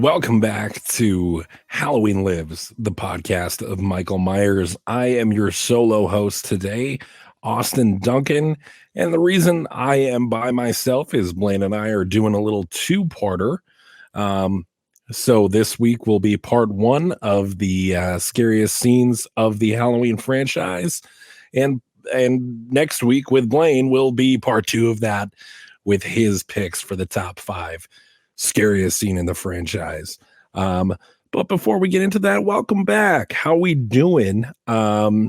Welcome back to Halloween Lives, the podcast of Michael Myers. I am your solo host today, Austin Duncan. And the reason I am by myself is Blaine and I are doing a little two-parter. So this week will be part one of the scariest scenes of the Halloween franchise. And next week with Blaine will be part two of that with his picks for the top five scariest scene in the franchise. But before we get into that, welcome back. How we doing? Yeah,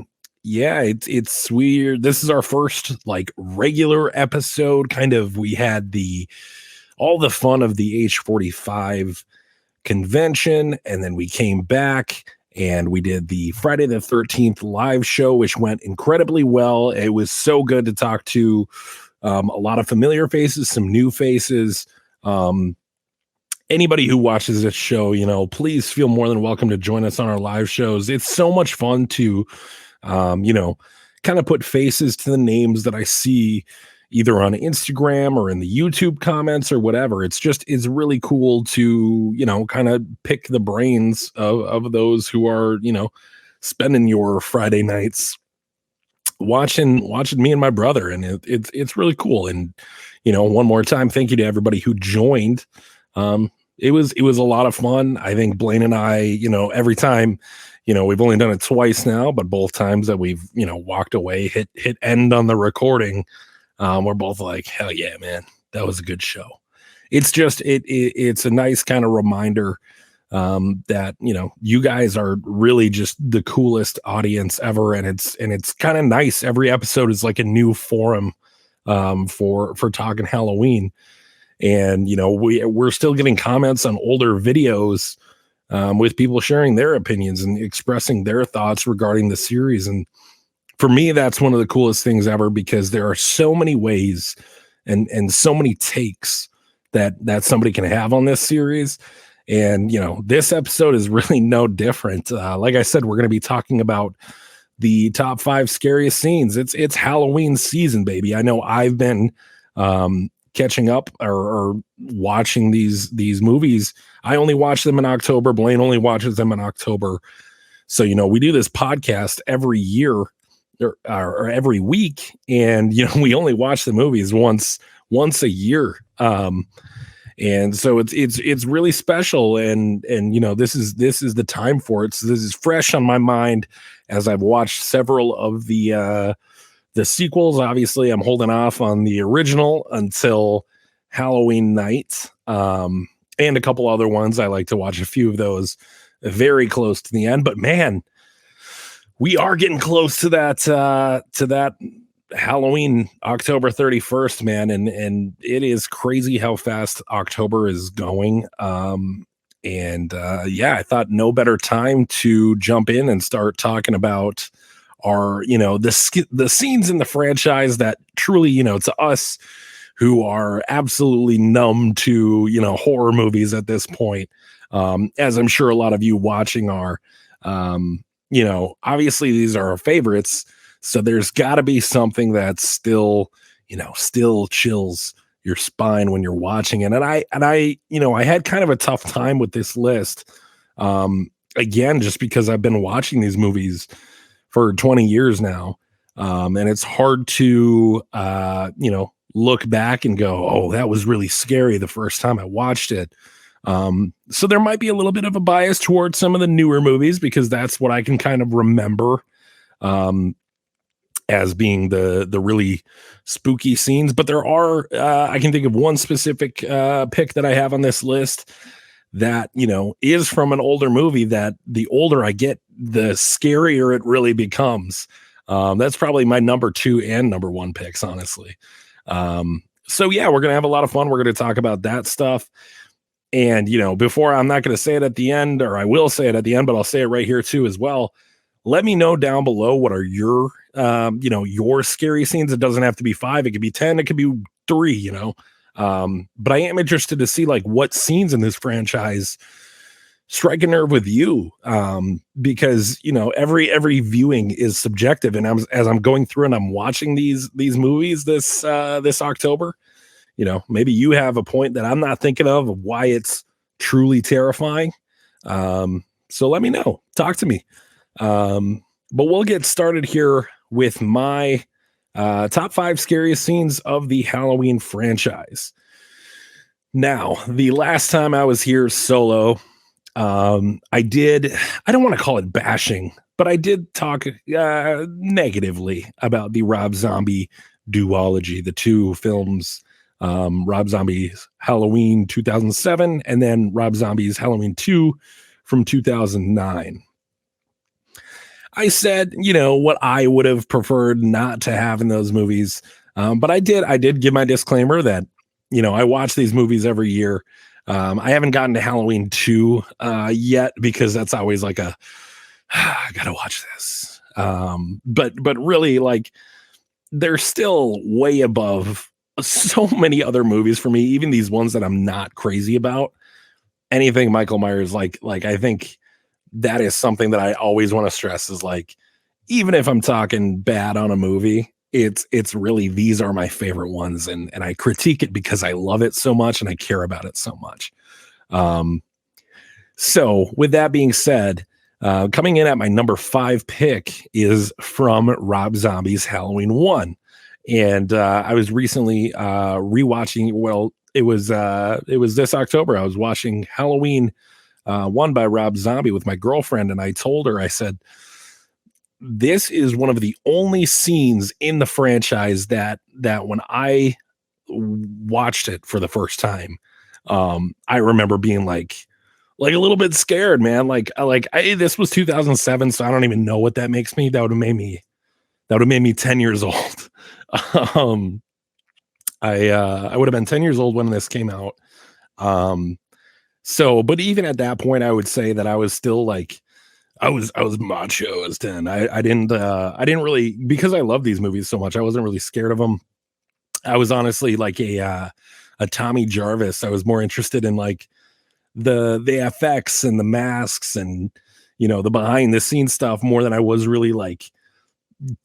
it's weird. This is our first like regular episode. Kind of, we had all the fun of the H45 convention, and then we came back and we did the Friday the 13th live show, which went incredibly well. It was so good to talk to a lot of familiar faces, some new faces. Anybody who watches this show, please feel more than welcome to join us on our live shows. It's so much fun to, kind of put faces to the names that I see either on Instagram or in the YouTube comments or whatever. It's really cool to, kind of pick the brains of those who are, spending your Friday nights watching me and my brother. And it's really cool. And, one more time, thank you to everybody who joined. It was a lot of fun. I think Blaine and I, every time, we've only done it twice now, but both times that we've, walked away, hit end on the recording, we're both like, hell yeah, man, that was a good show. It's just, it's a nice kind of reminder, that, you guys are really just the coolest audience ever. And it's kind of nice. Every episode is like a new forum, for talking Halloween. And, we're still getting comments on older videos, with people sharing their opinions and expressing their thoughts regarding the series. And for me, that's one of the coolest things ever, because there are so many ways and so many takes that somebody can have on this series. And, this episode is really no different. Like I said, we're going to be talking about the top five scariest scenes. It's Halloween season, baby. I know I've been, catching up or watching these movies. I only watch them in October. Blaine only watches them in October. So, we do this podcast every year or every week. And, we only watch the movies once a year. And so it's really special. And, this is the time for it. So this is fresh on my mind as I've watched several of the sequels. Obviously, I'm holding off on the original until Halloween night, and a couple other ones. I like to watch a few of those very close to the end. But man, we are getting close to that Halloween, October 31st, man, and it is crazy how fast October is going. Yeah, I thought no better time to jump in and start talking about are, the scenes in the franchise that truly, to us who are absolutely numb to, horror movies at this point, as I'm sure a lot of you watching are, obviously these are our favorites. So there's got to be something that's still chills your spine when you're watching it. And I had kind of a tough time with this list. Again, just because I've been watching these movies for 20 years now. And it's hard to, look back and go, oh, that was really scary the first time I watched it. So there might be a little bit of a bias towards some of the newer movies, because that's what I can kind of remember, as being the really spooky scenes. But there are, I can think of one specific, pick that I have on this list that, is from an older movie that the older I get, the scarier it really becomes. That's probably my number 2 and number 1 picks, honestly. So yeah, we're going to have a lot of fun. We're going to talk about that stuff. And, before, I'm not going to say it at the end, or I will say it at the end, but I'll say it right here too as well. Let me know down below, what are your, your scary scenes? It doesn't have to be 5. It could be 10. It could be 3, but I am interested to see like what scenes in this franchise strike a nerve with you, because every viewing is subjective. And as I'm going through and I'm watching these movies this October, maybe you have a point that I'm not thinking of why it's truly terrifying. So let me know. Talk to me. But we'll get started here with my top 5 scariest scenes of the Halloween franchise. Now, the last time I was here solo, I don't want to call it bashing, but I did talk negatively about the Rob Zombie duology, the two films, Rob Zombie's Halloween 2007 and then Rob Zombie's Halloween 2 from 2009. I said, what I would have preferred not to have in those movies. But I did give my disclaimer that, I watch these movies every year. I haven't gotten to Halloween 2 yet because that's always like I gotta watch this. But really, like, they're still way above so many other movies for me, even these ones that I'm not crazy about. Anything Michael Myers, like I think that is something that I always want to stress is like, even if I'm talking bad on a movie, it's really, these are my favorite ones. And I critique it because I love it so much and I care about it so much. So with that being said, coming in at my number 5 pick is from Rob Zombie's Halloween 1. And I was recently rewatching, it was this October. I was watching Halloween 1 by Rob Zombie with my girlfriend, and I told her, I said, this is one of the only scenes in the franchise that when I watched it for the first time, I remember being like a little bit scared, man. This was 2007, so I don't even know what that makes me. That would have made me 10 years old. I would have been 10 years old when this came out. But even at that point, I would say that I was still like, I was macho as 10. I didn't really, because I love these movies so much, I wasn't really scared of them. I was honestly like a Tommy Jarvis. I was more interested in like the effects and the masks and, the behind the scenes stuff more than I was really like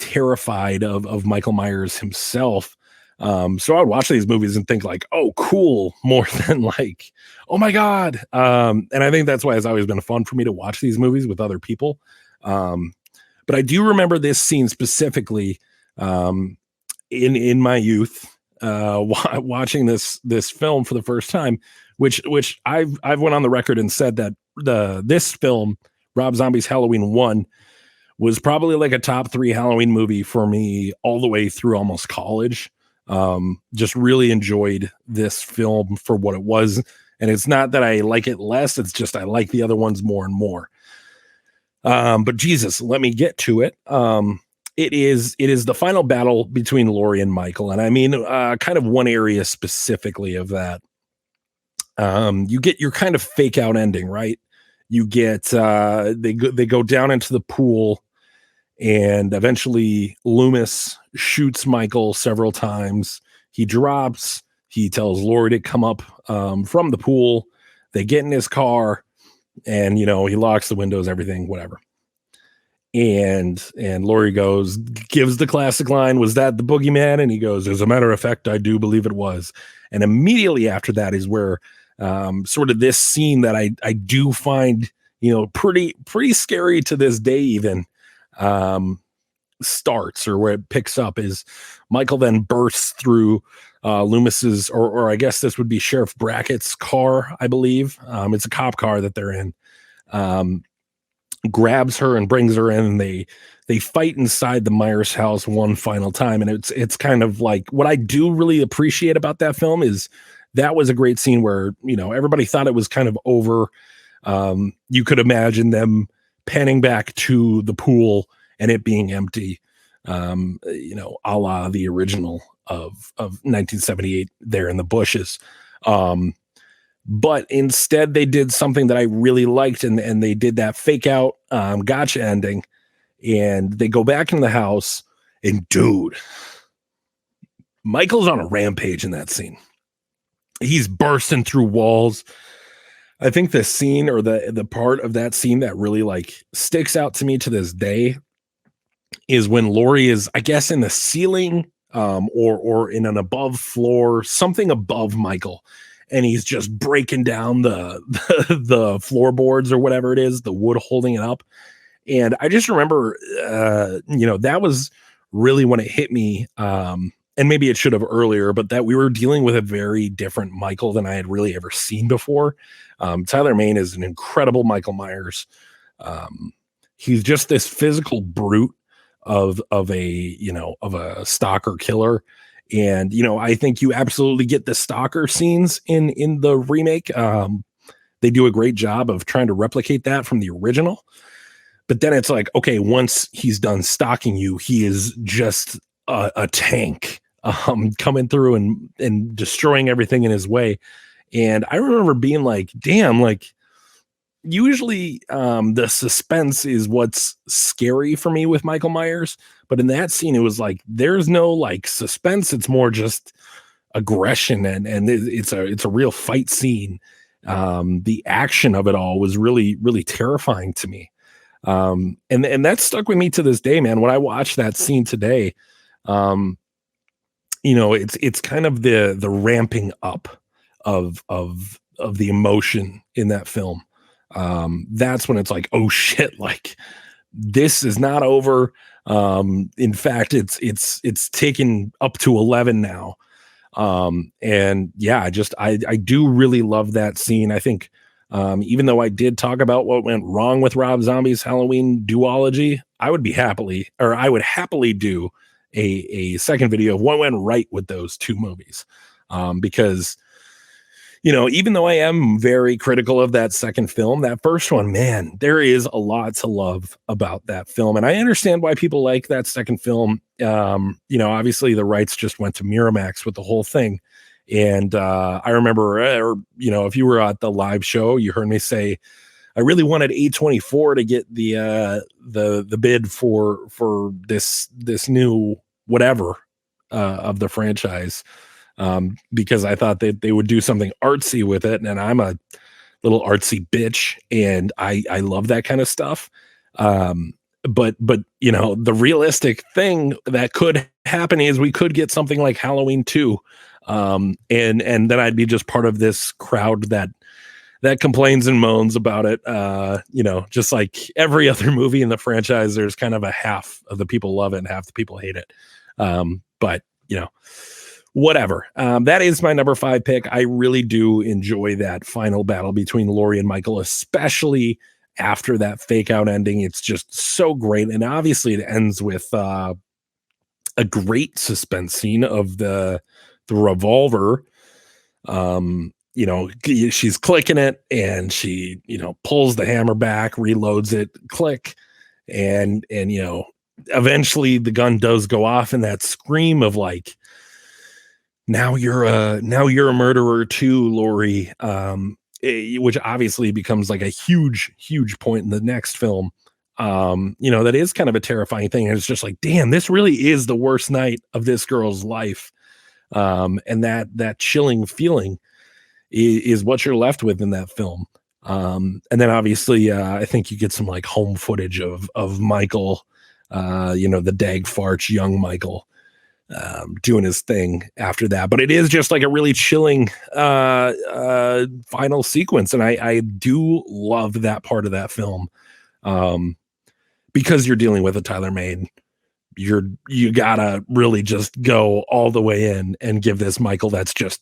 terrified of Michael Myers himself. So I would watch these movies and think like, oh, cool, more than like, oh my God. And I think that's why it's always been fun for me to watch these movies with other people. But I do remember this scene specifically in my youth, watching this film for the first time, which I've went on the record and said that this film, Rob Zombie's Halloween 1, was probably like a top 3 Halloween movie for me all the way through almost college. Just really enjoyed this film for what it was. And it's not that I like it less, it's just I like the other ones more and more. But Jesus, let me get to it. It is the final battle between Laurie and Michael. And I mean, kind of one area specifically of that. You get your kind of fake out ending, right? You get, they go down into the pool, and eventually Loomis shoots Michael several times. He drops. He tells Laurie to come up from the pool. They get in his car, and he locks the windows, everything, whatever. And Laurie gives the classic line, "Was that the boogeyman?" And he goes, "As a matter of fact, I do believe it was." And immediately after that is where sort of this scene that I do find pretty scary to this day even. Starts, or where it picks up, is Michael then bursts through Loomis's, or I guess this would be Sheriff Brackett's car, I believe. It's a cop car that they're in. Grabs her and brings her in, and they fight inside the Myers house one final time. And it's kind of like, what I do really appreciate about that film is that was a great scene where everybody thought it was kind of over. You could imagine them panning back to the pool and it being empty, a la the original of 1978 there in the bushes. But instead they did something that I really liked, and they did that fake out gotcha ending, and they go back in the house, and dude, Michael's on a rampage in that scene. He's bursting through walls. I think the scene, or the part of that scene that really like sticks out to me to this day, is when Laurie is, I guess, in the ceiling, or in an above floor, something above Michael, and he's just breaking down the floorboards or whatever it is, the wood holding it up. And I just remember, that was really when it hit me. And maybe it should have earlier, but that we were dealing with a very different Michael than I had really ever seen before. Tyler Mane is an incredible Michael Myers. He's just this physical brute of a stalker killer. And, I think you absolutely get the stalker scenes in the remake. They do a great job of trying to replicate that from the original. But then it's like, okay, once he's done stalking you, he is just a tank coming through and destroying everything in his way. And I remember being like, damn, like usually the suspense is what's scary for me with Michael Myers. But in that scene, it was like, there's no like suspense. It's more just aggression. And it's a real fight scene. The action of it all was really, really terrifying to me. And that stuck with me to this day, man. When I watched that scene today, it's kind of the ramping up of the emotion in that film. That's when it's like, oh shit, like this is not over. In fact, it's taken up to 11 now. And yeah, I do really love that scene. I think, even though I did talk about what went wrong with Rob Zombie's Halloween duology, I would happily do a second video of what went right with those two movies. Because, even though I am very critical of that second film, that first one, man, there is a lot to love about that film. And I understand why people like that second film. Obviously the rights just went to Miramax with the whole thing. And I remember, if you were at the live show, you heard me say, I really wanted A24 to get the bid for this new whatever of the franchise, because I thought that they would do something artsy with it, and I'm a little artsy bitch, and I love that kind of stuff. But the realistic thing that could happen is we could get something like Halloween 2. And then I'd be just part of this crowd that complains and moans about it. Just like every other movie in the franchise, there's kind of a half of the people love it and half the people hate it. But whatever. That is my number 5 pick. I really do enjoy that final battle between Laurie and Michael, especially after that fake out ending. It's just so great. And obviously it ends with a great suspense scene of the revolver. She's clicking it and she, pulls the hammer back, reloads it, click. And eventually the gun does go off, and that scream of like, now you're a murderer too, Laurie. Which obviously becomes like a huge, huge point in the next film. That is kind of a terrifying thing. And it's just like, damn, this really is the worst night of this girl's life. And that chilling feeling is what you're left with in that film. And then obviously, I think you get some like home footage of Michael, the dag farts, young Michael, doing his thing after that. But it is just like a really chilling final sequence. And I do love that part of that film. Because you're dealing with a Tyler Mane, you gotta really just go all the way in and give this Michael that's just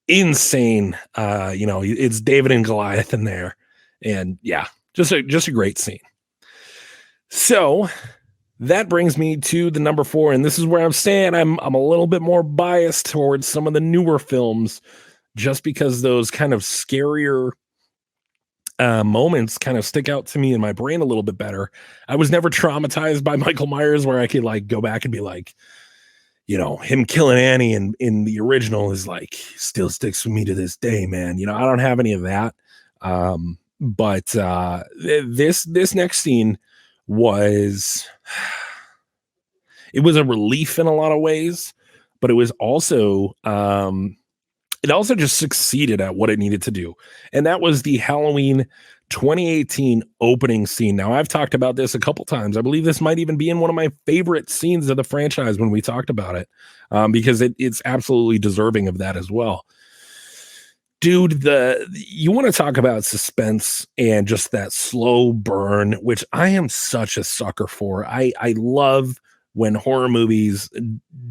insane. It's David and Goliath in there, and yeah, just a great scene. So that brings me to the number 4, and this is where I'm saying I'm a little bit more biased towards some of the newer films, just because those kind of scarier moments kind of stick out to me in my brain a little bit better. I was never traumatized by Michael Myers where I could like go back and be like, him killing Annie in the original is like still sticks with me to this day, man. I don't have any of that. But this next scene was a relief in a lot of ways, but it was also it also just succeeded at what it needed to do. And that was the Halloween 2018 opening scene. Now, I've talked about this a couple times. I believe this might even be in one of my favorite scenes of the franchise when we talked about it, because it's absolutely deserving of that as well. Dude, you want to talk about suspense and just that slow burn, which I am such a sucker for. I love when horror movies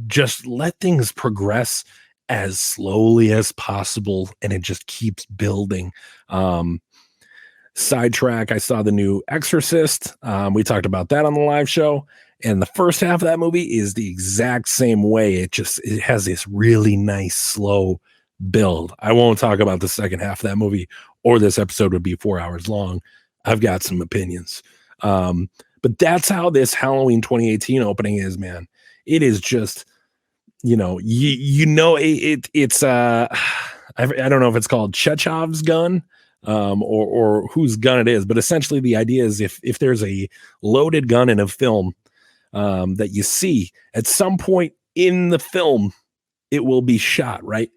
just let things progress as slowly as possible and it just keeps building. Um, Sidetrack, I saw the new Exorcist. We talked about that on the live show. And the first half of that movie is the exact same way. It has this really nice, slow build. I won't talk about the second half of that movie, or this episode would be 4 hours long. I've got some opinions. But that's how this Halloween 2018 opening is, man. It is just, it's I don't know if it's called Chekhov's gun, or whose gun it is, but essentially the idea is if there's a loaded gun in a film, that you see at some point in the film, it will be shot, right?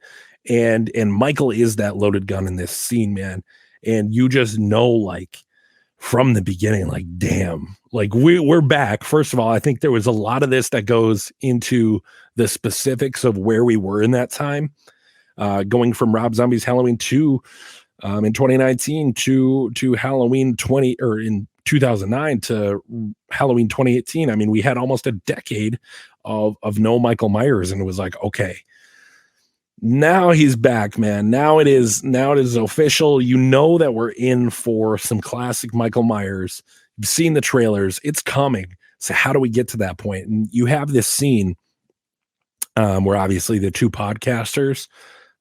And Michael is that loaded gun in this scene, man. And you just know, like, from the beginning, like, damn, like we're back. First of all, I think there was a lot of this that goes into the specifics of where we were in that time, going from Rob Zombie's Halloween 2 in 2019 to Halloween 2009 to Halloween 2018. I mean, we had almost a decade of no Michael Myers, and it was like, okay, now he's back, man. Now it is official. You know that we're in for some classic Michael Myers. You've seen the trailers. It's coming. So how do we get to that point? And you have this scene where obviously the two podcasters,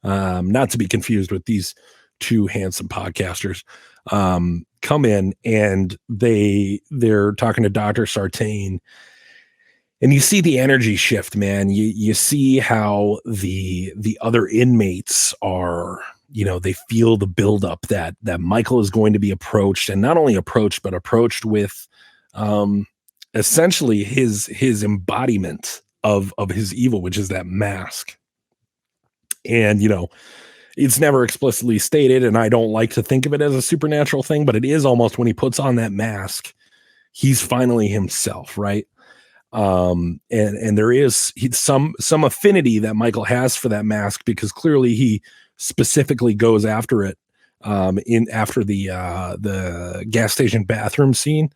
not to be confused with these two handsome podcasters, come in, and they're talking to Dr. Sartain. And you see the energy shift, man. You see how the other inmates are, they feel the buildup that Michael is going to be approached, and not only approached, but approached with essentially his embodiment of his evil, which is that mask. And, it's never explicitly stated, and I don't like to think of it as a supernatural thing, but it is almost when he puts on that mask, he's finally himself, right? And there is some affinity that Michael has for that mask, because clearly he specifically goes after it after the gas station bathroom scene.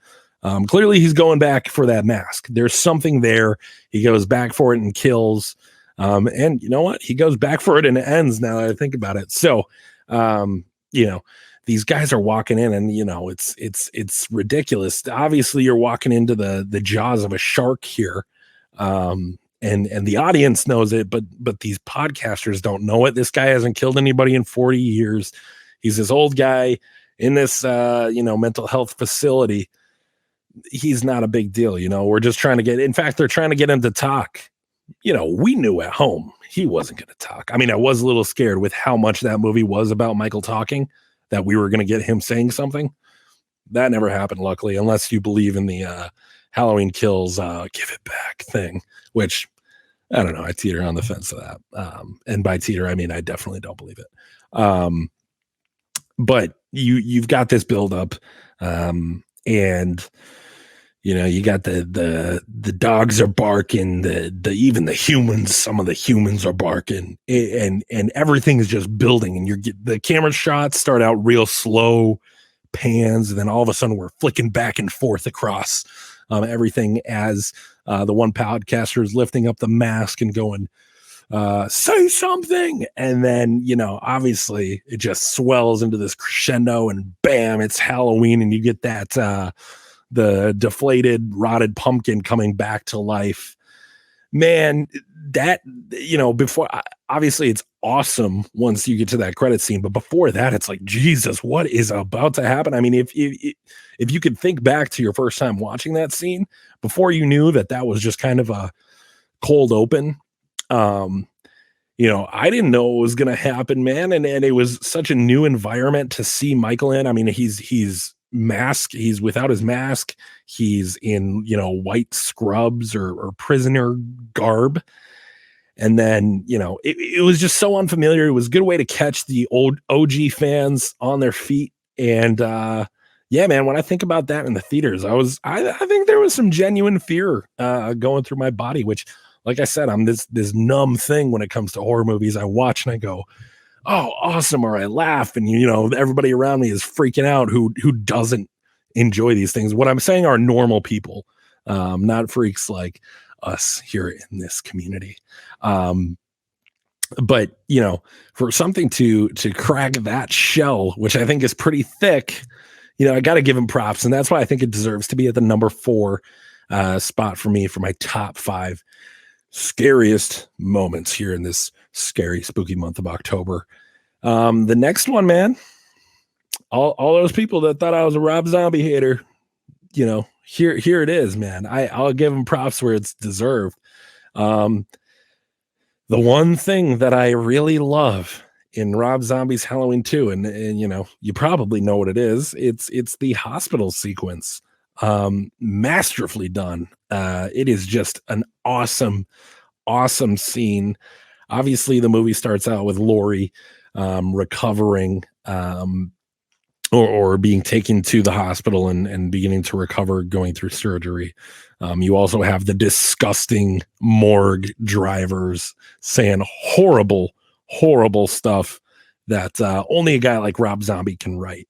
Clearly he's going back for that mask. There's something there. He goes back for it and kills. And you know what? He goes back for it and it ends, now that I think about it. So, these guys are walking in, and it's ridiculous. Obviously you're walking into the jaws of a shark here. And the audience knows it, but these podcasters don't know it. This guy hasn't killed anybody in 40 years. He's this old guy in this, mental health facility. He's not a big deal. We're just trying to in fact, they're trying to get him to talk. We knew at home he wasn't going to talk. I mean, I was a little scared with how much that movie was about Michael talking, that we were going to get him saying something. That never happened, luckily, unless you believe in the Halloween Kills give it back thing, which I don't know. I teeter on the fence of that. And by teeter, I mean, I definitely don't believe it. But you've got this buildup, and you got the dogs are barking, even the humans, some of the humans are barking, and everything is just building, and the camera shots start out real slow pans, and then all of a sudden we're flicking back and forth across everything as the one podcaster is lifting up the mask and going, say something. And then, obviously it just swells into this crescendo, and bam, it's Halloween, and you get that, the deflated, rotted pumpkin coming back to life. Man, that, before, obviously it's awesome once you get to that credit scene, but before that, it's like, Jesus, what is about to happen? I mean, if you could think back to your first time watching that scene, before you knew that was just kind of a cold open, I didn't know what was going to happen, man. And it was such a new environment to see Michael in. I mean, he's mask, he's without his mask, he's in white scrubs or prisoner garb, and then it was just so unfamiliar. It was a good way to catch the old OG fans on their feet. And yeah, man, when I think about that in the theaters, I think there was some genuine fear going through my body, which, like I said, I'm this numb thing when it comes to horror movies. I watch and I go, oh, awesome, or I laugh, and everybody around me is freaking out who doesn't enjoy these things. What I'm saying are normal people, not freaks like us here in this community. But for something to crack that shell, which I think is pretty thick, I got to give him props, and that's why I think it deserves to be at the number 4 spot for me for my top 5 scariest moments here in this scary, spooky month of October. The next one, man, all those people that thought I was a Rob Zombie hater, here it is, man. I'll give him props where it's deserved. The one thing that I really love in Rob Zombie's Halloween 2, and you probably know what it is. It's the hospital sequence. Masterfully done. It is just an awesome scene. Obviously, the movie starts out with Laurie recovering or being taken to the hospital and beginning to recover, going through surgery. You also have the disgusting morgue drivers saying horrible stuff that only a guy like Rob Zombie can write.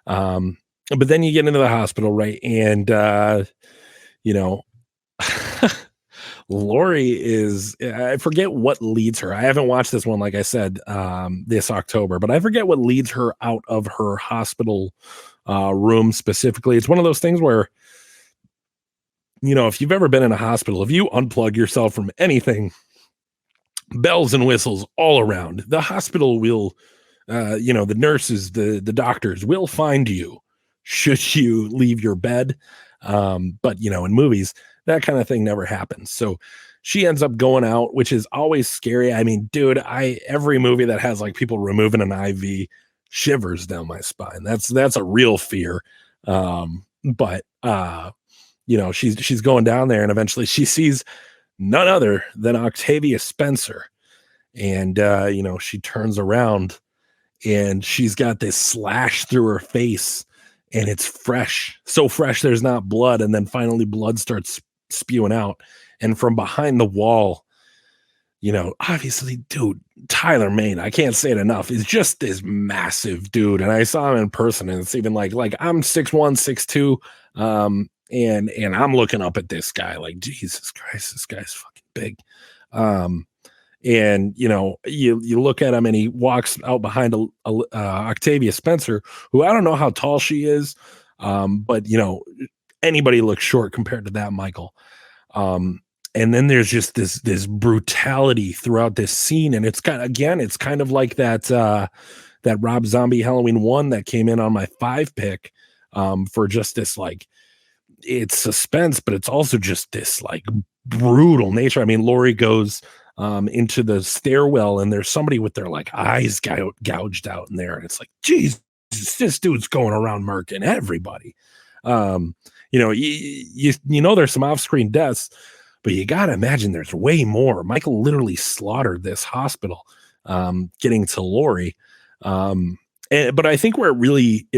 But then you get into the hospital, right? And, Laurie is, I forget what leads her. I haven't watched this one, like I said, this October, but I forget what leads her out of her hospital room specifically. It's one of those things where, if you've ever been in a hospital, if you unplug yourself from anything, bells and whistles all around. The hospital will, the nurses, the doctors will find you should you leave your bed. But, in movies, that kind of thing never happens. So she ends up going out, which is always scary. I mean, dude, every movie that has like people removing an IV shivers down my spine. That's a real fear. But she's going down there, and eventually she sees none other than Octavia Spencer. And, she turns around and she's got this slash through her face, and it's fresh. So fresh, there's not blood. And then finally blood starts spewing out. And from behind the wall, obviously, dude, Tyler Mane, I can't say it enough, is just this massive dude. And I saw him in person, and it's even like I'm 6'1", 6'2", and I'm looking up at this guy like, Jesus Christ, this guy's fucking big. And you look at him, and he walks out behind Octavia Spencer, who I don't know how tall she is, but anybody looks short compared to that, Michael. And then there's just this brutality throughout this scene, and it's kind of like that Rob Zombie Halloween 1 that came in on my 5 pick, for just this, like, it's suspense, but it's also just this like brutal nature. I mean, Laurie goes into the stairwell, and there's somebody with their like eyes gouged out in there, and it's like, Jesus, this dude's going around murking everybody. There's some off-screen deaths, but you gotta imagine there's way more. Michael literally slaughtered this hospital, getting to Laurie. But I think where it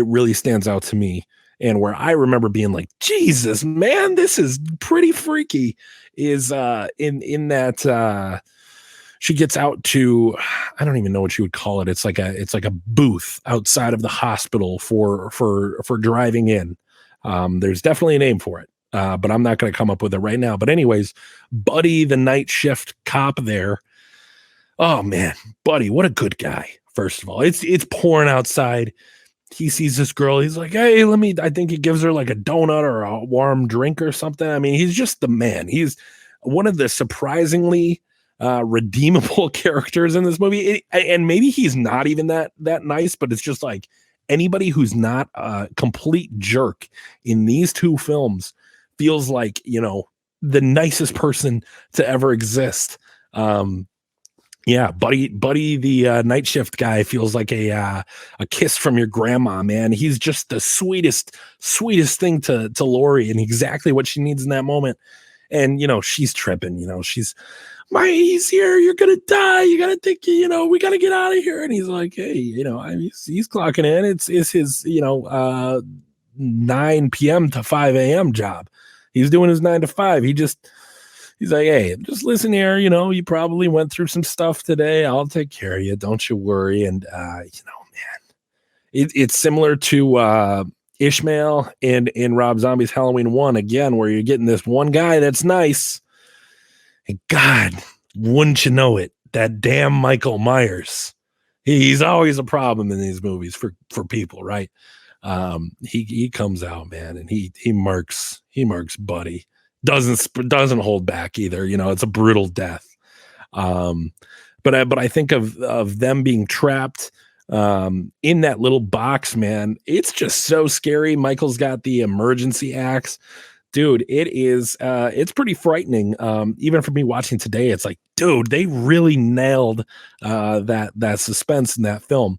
really stands out to me, and where I remember being like, Jesus, man, this is pretty freaky, is in that she gets out to, I don't even know what you would call it. It's like a booth outside of the hospital for driving in. There's definitely a name for it, but I'm not going to come up with it right now. But anyways, Buddy, the night shift cop there. Oh man, Buddy, what a good guy. First of all, it's pouring outside. He sees this girl. He's like, hey, I think he gives her like a donut or a warm drink or something. I mean, he's just the man. He's one of the surprisingly redeemable characters in this movie. And maybe he's not even that nice, but it's just like anybody who's not a complete jerk in these 2 films feels like, the nicest person to ever exist. Yeah, Buddy, the night shift guy feels like a kiss from your grandma, man. He's just the sweetest thing to Laurie, and exactly what she needs in that moment. And she's tripping. He's here. You're gonna die. You gotta think. We gotta get out of here. And he's like, hey, he's clocking in. It's his 9 p.m. to 5 a.m. job. He's doing his 9 to 5. He just He's like, hey, just listen here. You know, you probably went through some stuff today. I'll take care of you. Don't you worry. And, it's similar to Ishmael and in Rob Zombie's Halloween 1, again, where you're getting this one guy that's nice. And God, wouldn't you know it, that damn Michael Myers. He's always a problem in these movies for people, right? He comes out, man, and he marks Buddy. Doesn't hold back either. You know, it's a brutal death. But I think of them being trapped in that little box, man. It's just so scary. Michael's got the emergency axe. Dude, it's pretty frightening. Even for me watching today, it's like, dude, they really nailed that suspense in that film.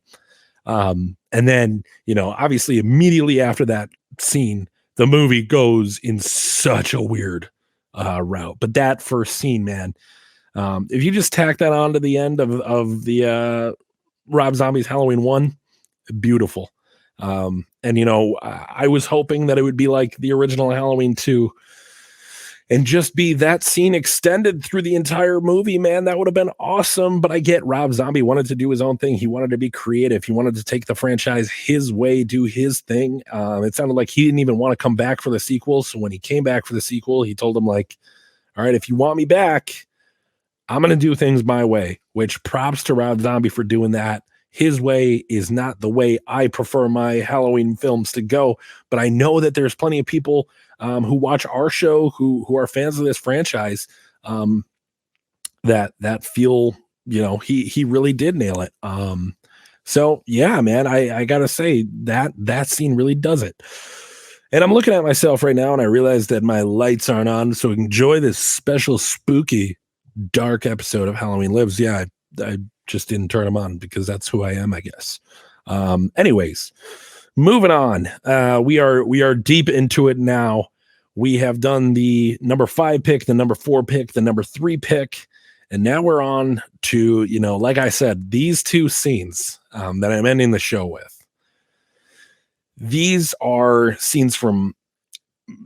And then, you know, obviously immediately after that scene, the movie goes in such a weird route. But that first scene, man, if you just tack that on to the end of the Rob Zombie's Halloween 1, beautiful. And, you know, I was hoping that it would be like the original Halloween 2 and just be that scene extended through the entire movie, man. That would have been awesome. But I get Rob Zombie wanted to do his own thing. He wanted to be creative. He wanted to take the franchise his way, do his thing. It sounded like he didn't even want to come back for the sequel. So when he came back for the sequel, he told him, like, all right, if you want me back, I'm going to do things my way, which props to Rob Zombie for doing that. His way is not the way I prefer my Halloween films to go, but I know that there's plenty of people who watch our show who are fans of this franchise that feel, you know, he really did nail it. So yeah, man, I gotta say that scene really does it. And I'm looking at myself right now and I realize that my lights aren't on, so enjoy this special spooky dark episode of Halloween Lives. Yeah, I just didn't turn them on because that's who I am, I guess. Anyways, moving on. We are deep into it now. We have done the number 5 pick, the number 4 pick, the number 3 pick, and now we're on to, you know, like I said, these 2 scenes that I'm ending the show with. These are scenes from,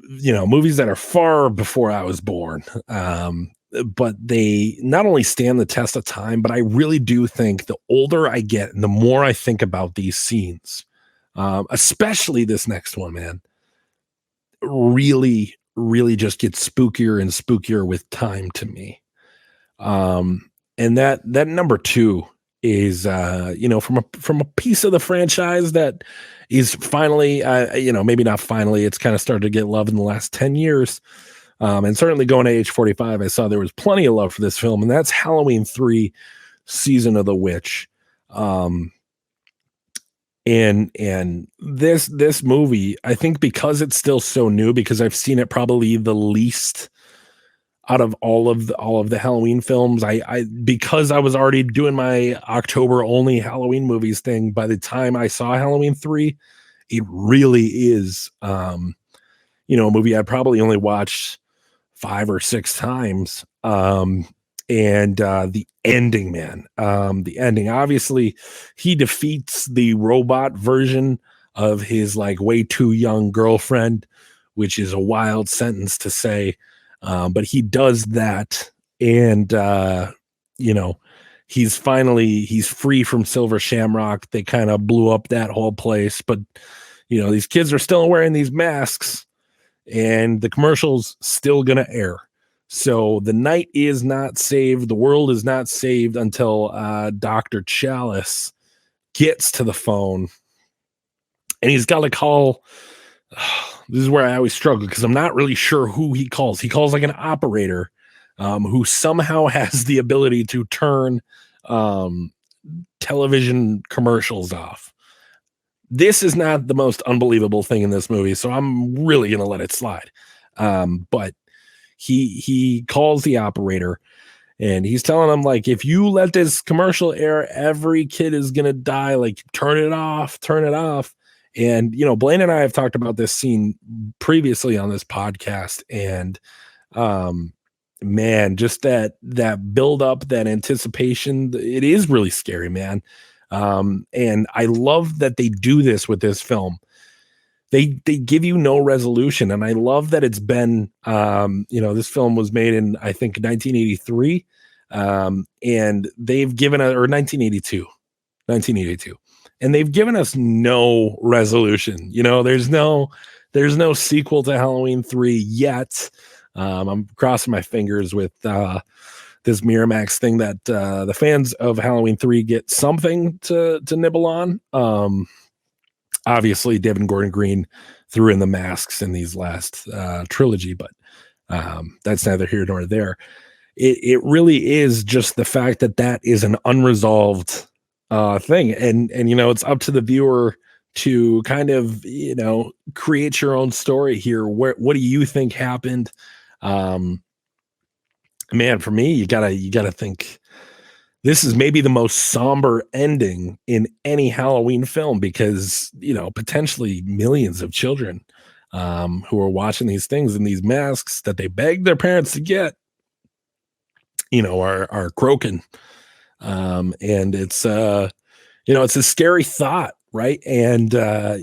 you know, movies that are far before I was born. But they not only stand the test of time, but I really do think the older I get and the more I think about these scenes, especially this next one, man, really, really just gets spookier and spookier with time to me. And that number 2 is, you know, from a piece of the franchise that is finally, you know, maybe not finally, it's kind of started to get love in the last 10 years. And certainly going to age 45, I saw there was plenty of love for this film, and that's Halloween 3, Season of the Witch. And this movie, I think because it's still so new, because I've seen it probably the least out of all of the Halloween films, because I was already doing my October only Halloween movies thing, by the time I saw Halloween 3, it really is, you know, a movie I probably only watched 5 or 6 times. And the ending, man, the ending, obviously he defeats the robot version of his like way too young girlfriend, which is a wild sentence to say. But he does that. And, you know, he's free from Silver Shamrock. They kind of blew up that whole place, but you know, these kids are still wearing these masks. And the commercial's still going to air. So the night is not saved. The world is not saved until Dr. Chalice gets to the phone. And he's got to call. This is where I always struggle because I'm not really sure who he calls. He calls like an operator who somehow has the ability to turn television commercials off. This is not the most unbelievable thing in this movie, so I'm really going to let it slide. But he calls the operator, and he's telling him, like, if you let this commercial air, every kid is going to die. Like, turn it off. And, you know, Blaine and I have talked about this scene previously on this podcast, and man, just that build up, that anticipation, it is really scary, man. And I love that they do this with this film. they give you no resolution. And I love that it's been, this film was made in, I think, 1983. And they've given a, or 1982, and they've given us no resolution. There's no sequel to Halloween 3 yet. I'm crossing my fingers with, this Miramax thing that, the fans of Halloween 3 get something to nibble on. Obviously David Gordon Green threw in the masks in these last, trilogy, but, that's neither here nor there. It really is just the fact that is an unresolved thing. And it's up to the viewer to kind of, create your own story here. What do you think happened? Man, for me, you gotta think this is maybe the most somber ending in any Halloween film, because, potentially millions of children, who are watching these things in these masks that they begged their parents to get, are croaking. And it's it's a scary thought, right? And I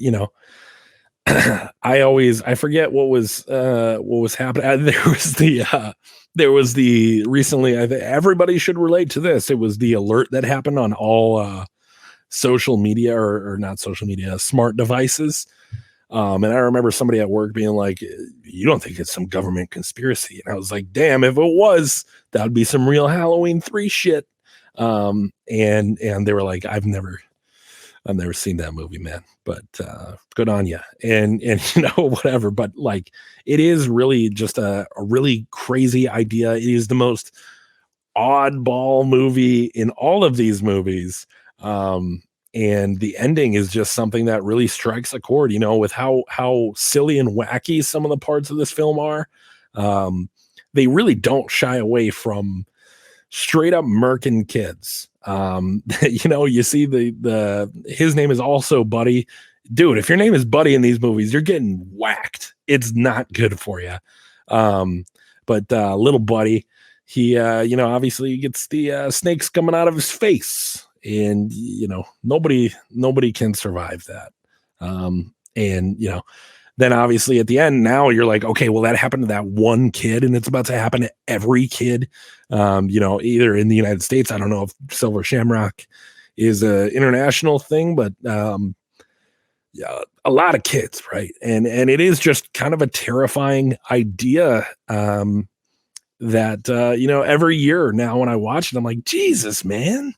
forget what was happening. There was the recently, I think everybody should relate to this. It was the alert that happened on all social media, or not social media, smart devices. And I remember somebody at work being like, "You don't think it's some government conspiracy?" And I was like, "Damn, if it was, that would be some real Halloween 3 shit." And they were like, I've never seen that movie, man, but good on you. And whatever. But like, it is really just a really crazy idea. It is the most oddball movie in all of these movies. And the ending is just something that really strikes a chord, with how silly and wacky some of the parts of this film are. They really don't shy away from straight up murking kids. You see his name is also Buddy. Dude, if your name is Buddy in these movies, you're getting whacked. It's not good for you. But little Buddy, he, obviously gets the snakes coming out of his face, and, nobody can survive that. And, then obviously at the end, now you're like, okay, well, that happened to that one kid, and it's about to happen to every kid, either in the United States. I don't know if Silver Shamrock is a international thing, but yeah, a lot of kids, right? And it is just kind of a terrifying idea, that every year now when I watch it, I'm like, Jesus, man,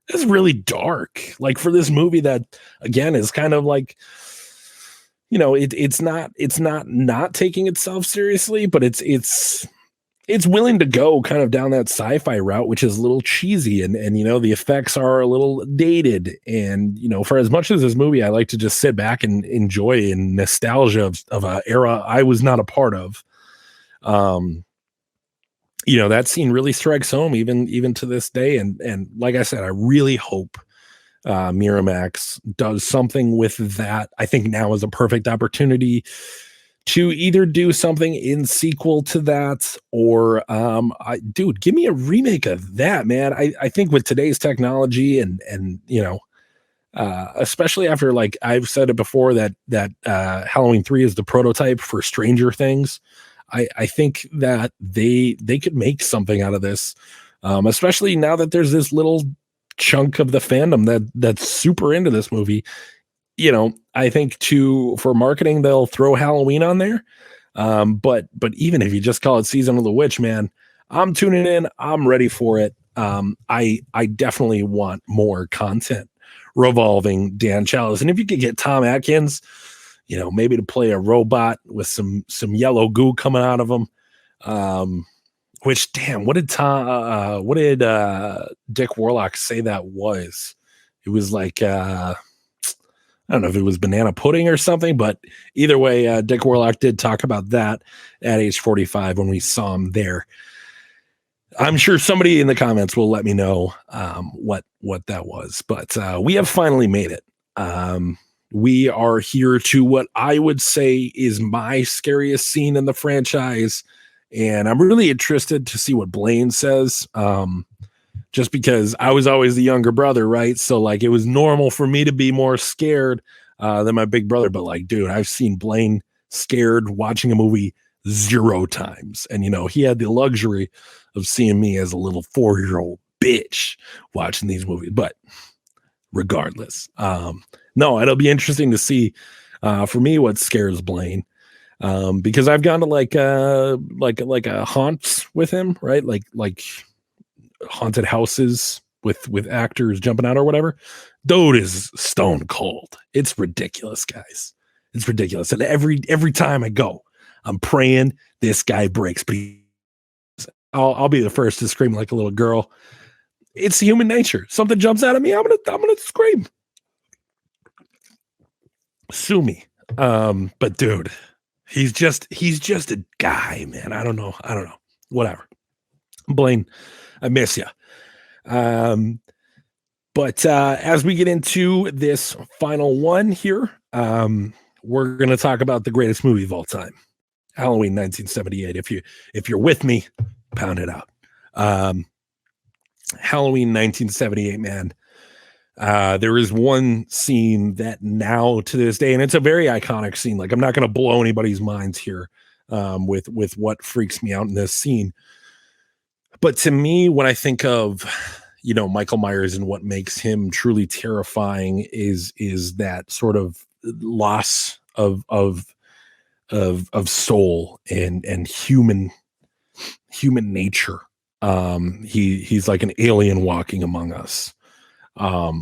that's really dark. Like, for this movie that, again, is kind of like, it's not taking itself seriously, but it's willing to go kind of down that sci-fi route, which is a little cheesy, and the effects are a little dated. And, for as much as this movie, I like to just sit back and enjoy in nostalgia of an era I was not a part of. That scene really strikes home even to this day. And like I said, I really hope Miramax does something with that. I think now is a perfect opportunity to either do something in sequel to that, or dude, give me a remake of that, man. I think with today's technology and especially after, like I've said it before, that Halloween 3 is the prototype for Stranger Things. I think that they could make something out of this, especially now that there's this little chunk of the fandom that's super into this movie. I think for marketing, they'll throw Halloween on there. But even if you just call it Season of the Witch, man, I'm tuning in. I'm ready for it. I definitely want more content revolving Dan Chalice. And if you could get Tom Atkins, maybe to play a robot with some yellow goo coming out of him. Which, damn, what did Dick Warlock say that was? It was like, I don't know if it was banana pudding or something, but either way, Dick Warlock did talk about that at age 45 when we saw him there. I'm sure somebody in the comments will let me know what that was, but we have finally made it. We are here to what I would say is my scariest scene in the franchise. And I'm really interested to see what Blaine says, just because I was always the younger brother, right? So like, it was normal for me to be more scared. than my big brother. But like, dude, I've seen Blaine scared watching a movie 0 times. And, he had the luxury of seeing me as a little 4-year-old bitch watching these movies. But regardless, no, it'll be interesting to see for me what scares Blaine. Because I've gone to like a haunts with him, right? Like haunted houses with actors jumping out or whatever. Dude is stone cold. It's ridiculous, guys. It's ridiculous. And every time I go, I'm praying this guy breaks. But I'll be the first to scream like a little girl. It's human nature. Something jumps out at me, I'm gonna scream. Sue me. But dude, he's just a guy, man. I don't know. Whatever. Blaine, I miss you. But as we get into this final one here, we're going to talk about the greatest movie of all time, Halloween 1978. If you're with me, pound it out. Halloween 1978, man. There is one scene that now to this day, and it's a very iconic scene. Like, I'm not going to blow anybody's minds here with what freaks me out in this scene. But to me, when I think of, Michael Myers and what makes him truly terrifying is that sort of loss of soul and human nature. He's like an alien walking among us. For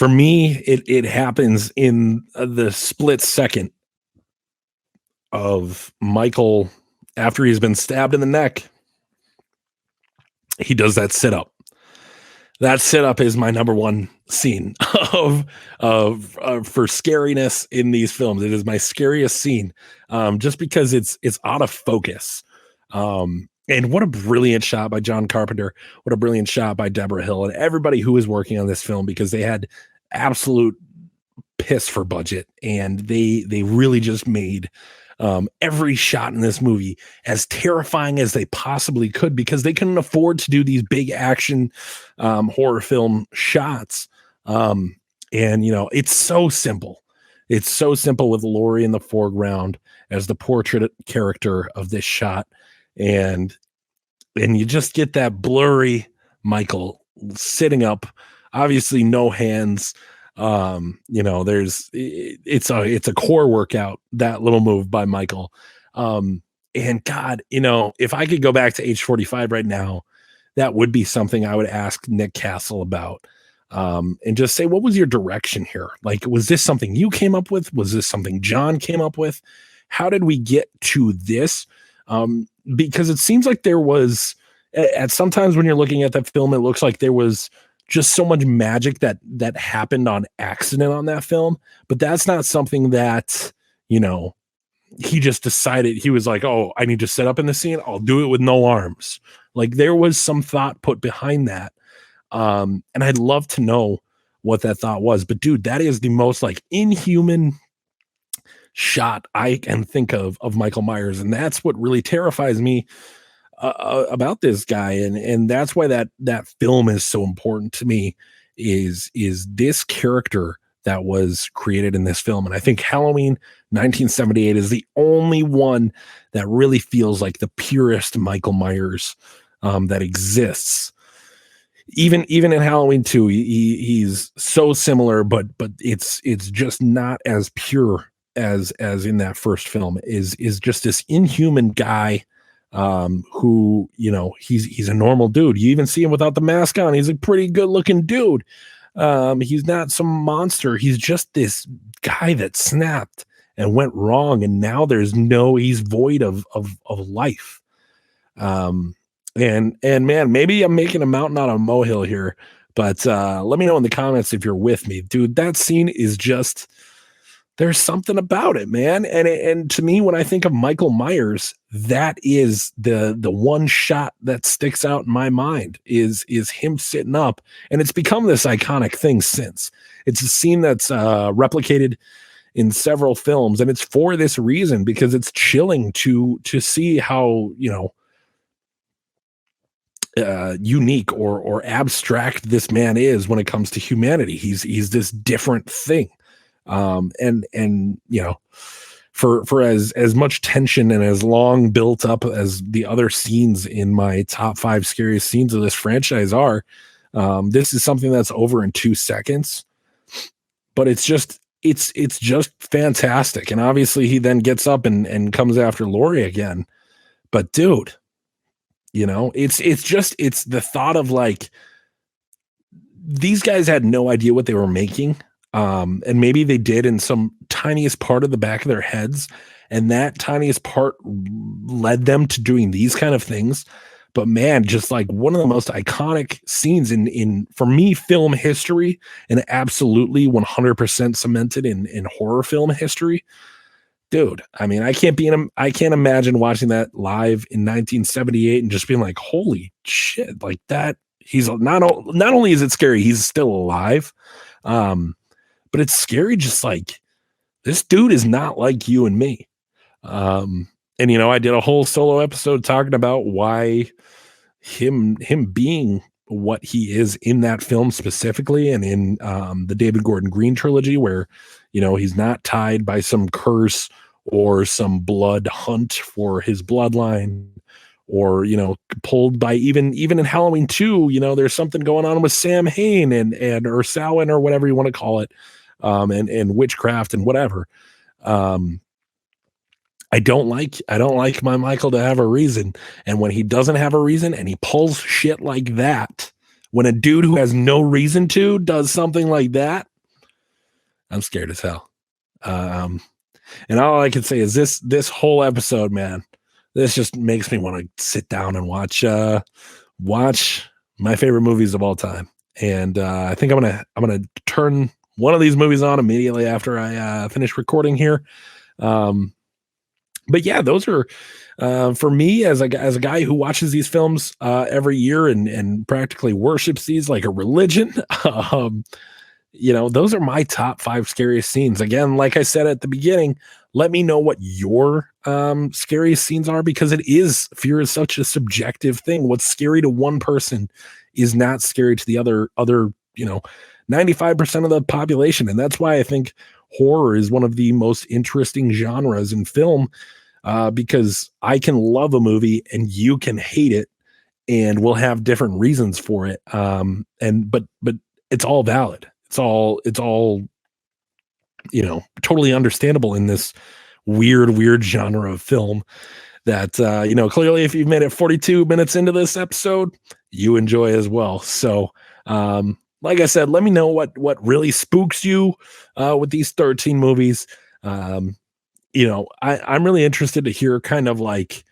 me, it happens in the split second of Michael after he's been stabbed in the neck. He does that sit up. That sit up is my number one scene of for scariness in these films. It is my scariest scene, just because it's out of focus. And what a brilliant shot by John Carpenter. What a brilliant shot by Deborah Hill and everybody who was working on this film, because they had absolute piss for budget, and they really just made every shot in this movie as terrifying as they possibly could, because they couldn't afford to do these big action horror film shots. And it's so simple. It's so simple with Laurie in the foreground as the portrait character of this shot. And you just get that blurry Michael sitting up, obviously no hands. It's a core workout, that little move by Michael. And God, if I could go back to age 45 right now, that would be something I would ask Nick Castle about. And just say, what was your direction here? Like, was this something you came up with? Was this something John came up with? How did we get to this? Because it seems like there was, at sometimes when you're looking at that film, it looks like there was just so much magic that happened on accident on that film. But that's not something that, he just decided. He was like, oh, I need to set up in the scene. I'll do it with no arms. Like, there was some thought put behind that. And I'd love to know what that thought was. But dude, that is the most like inhuman shot I can think of Michael Myers. And that's what really terrifies me about this guy. And that's why that film is so important to me, is this character that was created in this film. And I think Halloween 1978 is the only one that really feels like the purest Michael Myers that exists. Even in Halloween 2, he's so similar, but it's just not as pure as in that first film. Is just this inhuman guy who, he's a normal dude. You even see him without the mask on. He's a pretty good looking dude. He's not some monster. He's just this guy that snapped and went wrong, and now he's void of life. And man, maybe I'm making a mountain out of a molehill here, but let me know in the comments if you're with me, dude. That scene is just, there's something about it, man. And to me, when I think of Michael Myers, that is the one shot that sticks out in my mind is him sitting up, and it's become this iconic thing since. It's a scene that's replicated in several films, and it's for this reason, because it's chilling to see how, unique or abstract this man is when it comes to humanity. He's this different thing. And you know, for as much tension and as long built up as the other scenes in my top 5 scariest scenes of this franchise are, this is something that's over in 2 seconds, but it's just fantastic. And obviously he then gets up and comes after Lori again. But dude, you know, it's the thought of like, these guys had no idea what they were making. And maybe they did in some tiniest part of the back of their heads. And that tiniest part led them to doing these kind of things. But man, just like one of the most iconic scenes in for me, film history, and absolutely 100% cemented in horror film history. Dude, I mean, I can't imagine watching that live in 1978 and just being like, holy shit, like that. He's not only is it scary, he's still alive. But it's scary, just like, this dude is not like you and me. And you know, I did a whole solo episode talking about why him being what he is in that film specifically, and in the David Gordon Green trilogy, where, you know, he's not tied by some curse or some blood hunt for his bloodline, or, you know, pulled by even in Halloween 2, you know, there's something going on with Sam Hain or Samhain or whatever you want to call it, and witchcraft and whatever. I don't like my Michael to have a reason. And when he doesn't have a reason and he pulls shit like that, when a dude who has no reason to does something like that, I'm scared as hell. And all I can say is this whole episode, man, this just makes me want to sit down and watch my favorite movies of all time. And I think I'm gonna turn one of these movies on immediately after I finish recording here. But yeah, those are for me as a guy who watches these films every year and practically worships these like a religion. You know, those are my top 5 scariest scenes. Again, like I said at the beginning, let me know what your scariest scenes are, because fear is such a subjective thing. What's scary to one person is not scary to the other, you know, 95% of the population. And that's why I think horror is one of the most interesting genres in film, because I can love a movie and you can hate it, and we'll have different reasons for it. But it's all valid. It's all, you know, totally understandable in this weird genre of film that, you know, clearly if you've made it 42 minutes into this episode, you enjoy as well. So, like I said, let me know what really spooks you with these 13 movies. You know, I'm really interested to hear kind of like,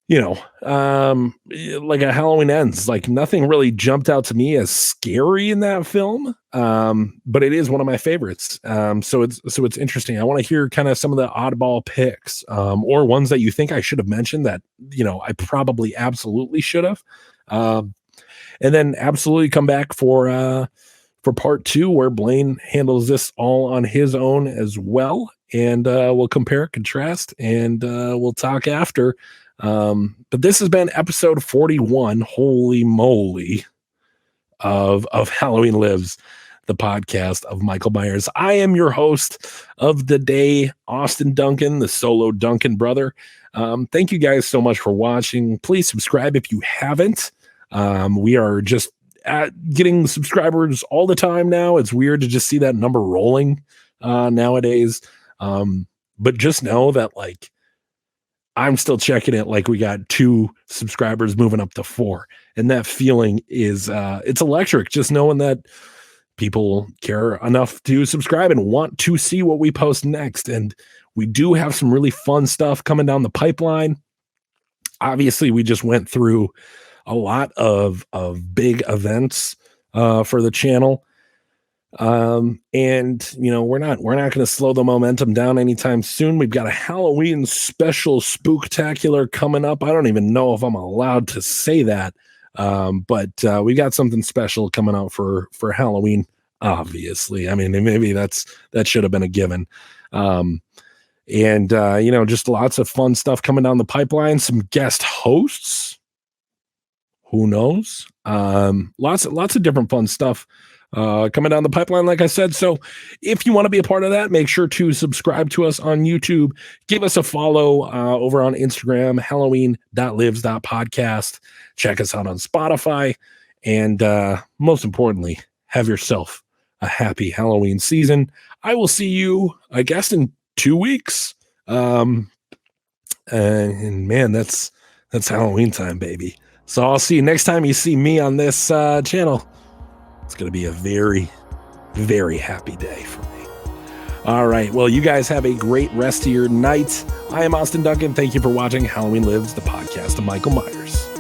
you know, like a Halloween Ends, like nothing really jumped out to me as scary in that film. But it is one of my favorites. So it's interesting. I want to hear kind of some of the oddball picks, or ones that you think I should have mentioned that, you know, I probably absolutely should have. And then absolutely come back for part 2, where Blaine handles this all on his own as well. And we'll compare, contrast, and we'll talk after. But this has been episode 41, holy moly, of Halloween Lives, the podcast of Michael Myers. I am your host of the day, Austin Duncan, the solo Duncan brother. Thank you guys so much for watching. Please subscribe if you haven't. We are just getting subscribers all the time now. It's weird to just see that number rolling nowadays. But just know that, like, I'm still checking it. Like, we got 2 subscribers moving up to 4. And that feeling is, it's electric. Just knowing that people care enough to subscribe and want to see what we post next. And we do have some really fun stuff coming down the pipeline. Obviously, we just went through a lot of big events for the channel. And you know, we're not going to slow the momentum down anytime soon. We've got a Halloween special spooktacular coming up. I don't even know if I'm allowed to say that. But we got something special coming out for Halloween, obviously. I mean, maybe that should have been a given. And you know, just lots of fun stuff coming down the pipeline, some guest hosts. Who knows? Lots of different fun stuff coming down the pipeline, like I said. So if you want to be a part of that, make sure to subscribe to us on YouTube. Give us a follow over on Instagram, halloween.lives.podcast. Check us out on Spotify. And most importantly, have yourself a happy Halloween season. I will see you, I guess, in 2 weeks. And man, that's Halloween time, baby. So I'll see you next time you see me on this channel. It's going to be a very, very happy day for me. All right. Well, you guys have a great rest of your night. I am Austin Duncan. Thank you for watching Halloween Lives, the podcast of Michael Myers.